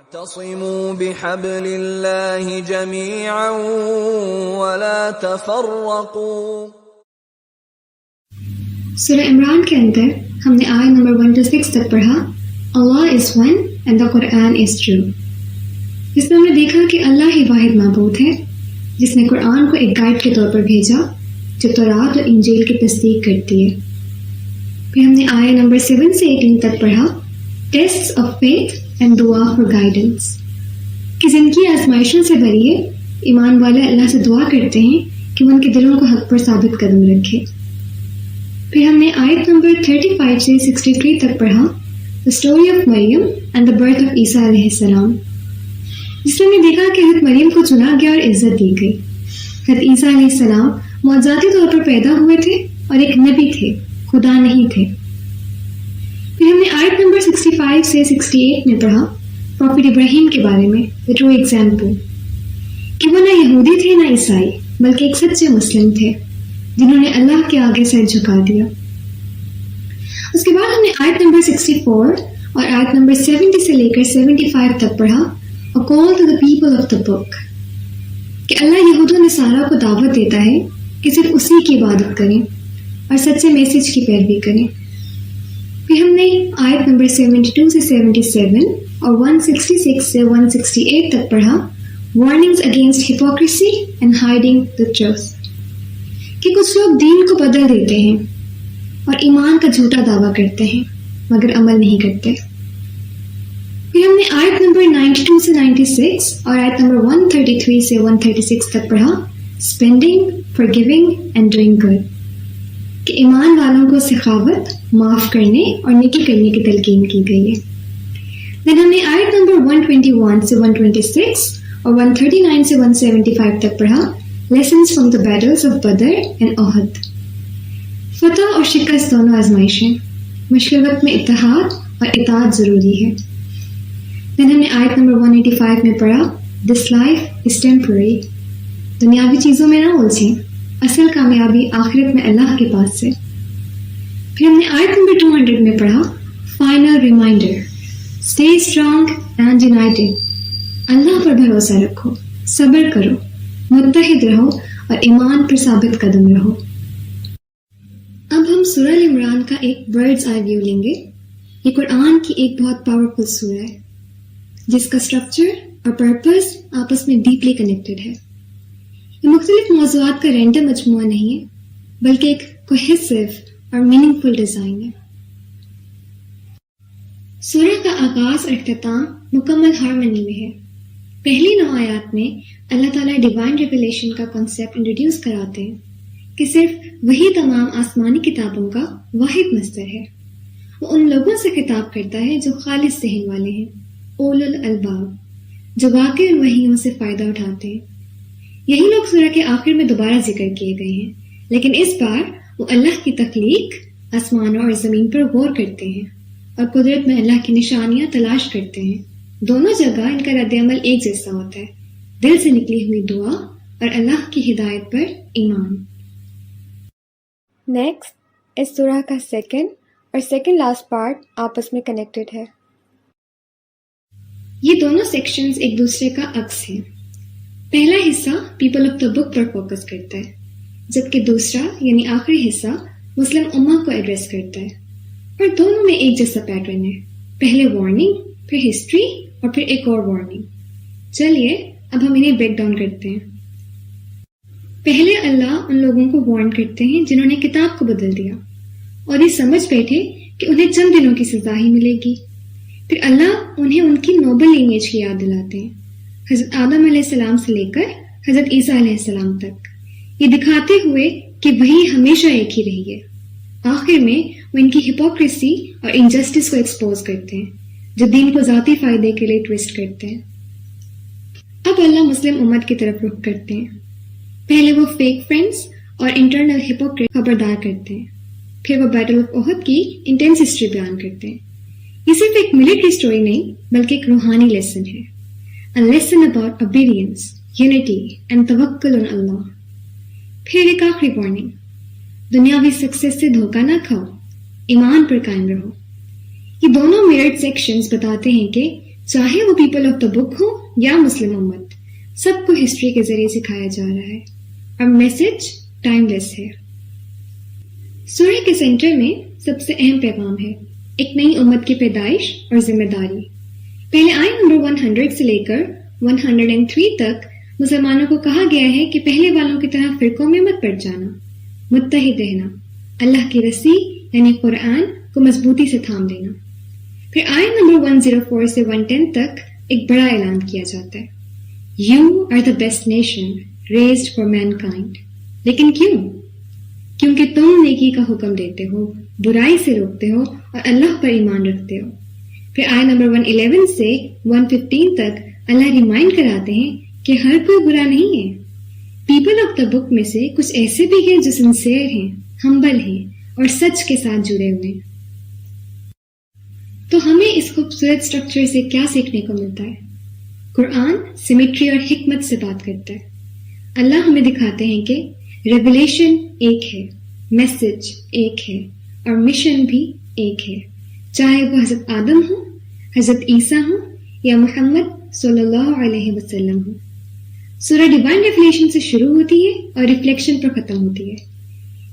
واعتصموا بحبل اللہ جمیعا ولا تفرقوا۔ سورہ عمران کے اندر ہم نے آیت نمبر 1 to 6 تک پڑھا اللہ از ون اینڈ دا قرآن از ٹرو، جس میں ہم نے دیکھا کہ اللہ ہی واحد معبود ہے جس نے قرآن کو ایک گائیڈ کے طور پر بھیجا جو تورات اور انجیل کی تصدیق کرتی ہے۔ پھر ہم نے آیت نمبر 7 سے 18 تک پڑھا ٹیسٹس آف فیتھ اینڈ دعا فار گائیڈنس، کہ زندگی آزمائشوں سے بھری ہے، ایمان والے اللہ سے دعا کرتے ہیں کہ وہ ان کے دلوں کو حق پر ثابت قدم رکھے۔ پھر ہم نے آیت نمبر 35 سے 63 تک پڑھا The story of Maryam and the birth of عیسیٰ علیہ السلام، جس میں ہم نے دیکھا کہ حضرت مریم کو چنا گیا اور عزت دی گئی۔ حضرت عیسیٰ علیہ السلام معجزاتی طور پر پیدا ہوئے تھے اور ایک نبی تھے، خدا نہیں تھے۔ پھر ہم نے آیت نمبر 65 سے 68 میں پڑھا پروفٹ ابراہیم کے بارے میں the true example، کہ وہ نہ یہودی تھے نہ عیسائی بلکہ ایک سچے مسلم تھے جنہوں نے اللہ کے آگے سر جھکا دیا۔ اس کے بعد ہم نے آیت نمبر 64 اور آیت نمبر 70 سے لے کر 75 تک پڑھا A call to the people of the book، کہ اللہ یہود و نصارہ کو دعوت دیتا ہے کہ صرف اسی کی عبادت کریں اور سچے میسج کی پیروی کریں۔ پھر ہم نے آیت نمبر 72 سے 77 اور 166 سے 168 تک پڑھا Warnings against hypocrisy and hiding the truth، کہ کچھ لوگ دین کو بدل دیتے ہیں اور ایمان کا جھوٹا دعویٰ کرتے ہیں مگر عمل نہیں کرتے۔ پھر ہم نے آیت نمبر 92 سے 96 اور آیت نمبر 133 سے 136 تک پڑھا spending, forgiving and doing good، کہ ایمان والوں کو سخاوت، معاف کرنے اور نیکی کرنے کی تلقین کی گئی ہے۔ پھر ہم نے آیت نمبر 121 سے 126 اور 139 سے 175 تک پڑھا Lessons from the battles of Badr and احد، فتح اور شکست دونوں آزمائشیں، مشکل وقت میں اتحاد اور اطاعت ضروری ہے۔ پھر ہم نے آیت نمبر 185 میں پڑھا This life is temporary، دنیاوی چیزوں میں نہ الجھیں، اصل کامیابی آخرت میں اللہ کے پاس سے۔ پھر ہم نے آیت نمبر 200 میں پڑھا Final reminder Stay strong and united، اللہ پر بھروسہ رکھو، صبر کرو، متحد رہو اور ایمان پر ثابت قدم رہو۔ اب ہم سورہ عمران کا ایک برڈز آئی ویو لیں گے۔ یہ قرآن کی ایک بہت پاورفل سورہ ہے جس کا اسٹرکچر اور پرپس آپس میں ڈیپلی کنیکٹڈ ہے۔ یہ مختلف موضوعات کا رینڈم مجموعہ نہیں ہے بلکہ ایک کوہیسو اور میننگ فل ڈیزائن ہے۔ سورہ کا آغاز اور اختتام مکمل ہارمنی میں ہے۔ پہلی 9 آیات میں اللہ تعالیٰ ڈیوائن ریویلیشن کا کانسیپٹ انٹروڈیوس کراتے ہیں کہ صرف وہی تمام آسمانی کتابوں کا واحد مصدر ہے۔ وہ ان لوگوں سے خطاب کرتا ہے جو خالص ذہن والے ہیں، اولو الالباب، جو واقعی ان وحیوں سے فائدہ اٹھاتے ہیں۔ یہی لوگ سورہ کے آخر میں دوبارہ ذکر کیے گئے ہیں، لیکن اس بار وہ اللہ کی تخلیق، آسمانوں اور زمین پر غور کرتے ہیں اور قدرت میں اللہ کی نشانیاں تلاش کرتے ہیں۔ دونوں جگہ ان کا رد عمل ایک جیسا ہوتا ہے، دل سے نکلی ہوئی دعا اور اللہ کی ہدایت پر ایمان۔ نیکسٹ اس سورہ کا سیکنڈ اور سیکنڈ لاسٹ پارٹ آپس میں کنیکٹڈ ہے۔ یہ دونوں سیکشنز ایک دوسرے کا عکس ہیں۔ پہلا حصہ people of the book per focus کرتا ہے، جبکہ دوسرا یعنی آخری حصہ مسلم امہ کو ایڈریس کرتا ہے، اور دونوں میں ایک جیسا پیٹرن ہے، پہلے وارننگ، پھر ہسٹری اور پھر ایک اور وارننگ۔ چلیے اب ہم انہیں بریک ڈاؤن کرتے ہیں۔ پہلے اللہ ان لوگوں کو وارن کرتے ہیں جنہوں نے کتاب کو بدل دیا اور یہ سمجھ بیٹھے کہ انہیں چند دنوں کی سزا ہی ملے گی۔ پھر اللہ انہیں ان کی نوبل ایمیج کی یاد دلاتے ہیں، حضرت آدم علیہ السلام سے لے کر حضرت عیسیٰ علیہ السلام تک، یہ دکھاتے ہوئے کہ وہی ہمیشہ ایک ہی رہی ہے۔ آخر میں وہ ان کی ہپوکریسی اور انجسٹس کو ایکسپوز کرتے ہیں جو دین کو ذاتی فائدے کے لیے ٹویسٹ کرتے ہیں۔ اب اللہ مسلم امت کی طرف رخ کرتے ہیں۔ پہلے وہ فیک فرینڈز اور انٹرنل ہپوکریٹ خبردار کرتے ہیں، پھر وہ بیٹل آف احد کی انٹینس ہسٹری بیان کرتے ہیں۔ یہ صرف ایک ملٹری سٹوری نہیں بلکہ ایک روحانی لیسن ہے، a lesson about obedience, unity and tawakkul on Allah۔ پھر ایک آخری وارننگ، دنیاوی سکسیس سے دھوکہ نہ کھاؤ، ایمان پر قائم رہو۔ یہ دونوں میرٹ سیکشنز بتاتے ہیں کہ چاہے وہ پیپل آف دا بک ہو یا مسلم امت، سب کو ہسٹری کے ذریعے سکھایا جا رہا ہے اور میسج ٹائم لیس ہے۔ سورہ کے سینٹر میں سب سے اہم پیغام ہے، ایک نئی امت کی پیدائش اور ذمہ داری۔ پہلے آیت نمبر 100 سے لے کر 103 تک مسلمانوں کو کہا گیا ہے کہ پہلے والوں کی طرح فرقوں میں مت پڑ جانا، متحد رہنا، اللہ کی رسی یعنی قرآن کو مضبوطی سے تھام لینا۔ پھر آیت نمبر 104 سے 110 تک ایک بڑا اعلان کیا جاتا ہے، you are the best nation raised for mankind. لیکن کیوں؟ کیونکہ تم نیکی کا حکم دیتے ہو، برائی سے روکتے ہو اور اللہ پر ایمان رکھتے ہو۔ پھر آیت نمبر 111 سے 115 تک اللہ ریمائنڈ کراتے ہیں کہ ہر کوئی برا نہیں ہے، پیپل آف دا بک میں سے کچھ ایسے بھی ہیں جو سنسیئر ہیں، ہمبل ہیں اور سچ کے ساتھ جڑے ہوئے ہیں۔ تو ہمیں اس خوبصورت سٹرکچر سے کیا سیکھنے کو ملتا ہے؟ قرآن سیمیٹری اور حکمت سے بات کرتا ہے۔ اللہ ہمیں دکھاتے ہیں کہ ریولیشن ایک ہے، میسج ایک ہے اور مشن بھی ایک ہے، چاہے وہ حضرت آدم ہو، حضرت عیسیٰ ہو یا محمد صلی اللہ علیہ وسلم ہو۔ سورہ ڈیوائن ریولیشن سے شروع ہوتی ہے اور ریفلیکشن پر ختم ہوتی ہے۔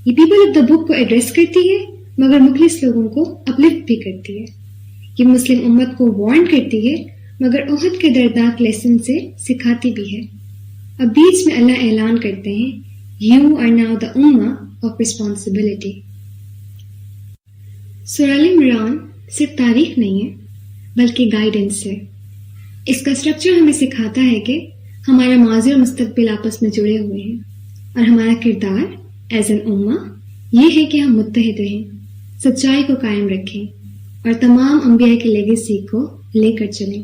یہ پیپل آف دا بک کو ایڈریس کرتی ہے مگر مخلص لوگوں کو اپلفٹ بھی کرتی ہے۔ یہ مسلم امت کو وارن کرتی ہے مگر احد کے دردناک لیسن سے سکھاتی بھی ہے۔ اب بیچ میں اللہ اعلان کرتے ہیں، یو آر ناؤ دا امہ آف رسپانسبلٹی۔ سورہ عمران صرف تاریخ نہیں ہے بلکہ گائیڈنس ہے۔ اس کا سٹرکچر ہمیں سکھاتا ہے کہ ہمارا ماضی اور مستقبل آپس میں جڑے ہوئے ہیں اور ہمارا کردار ایز این امہ یہ ہے کہ ہم متحد رہیں، سچائی کو قائم رکھیں اور تمام انبیاء کی لیگیسی کو لے کر چلیں۔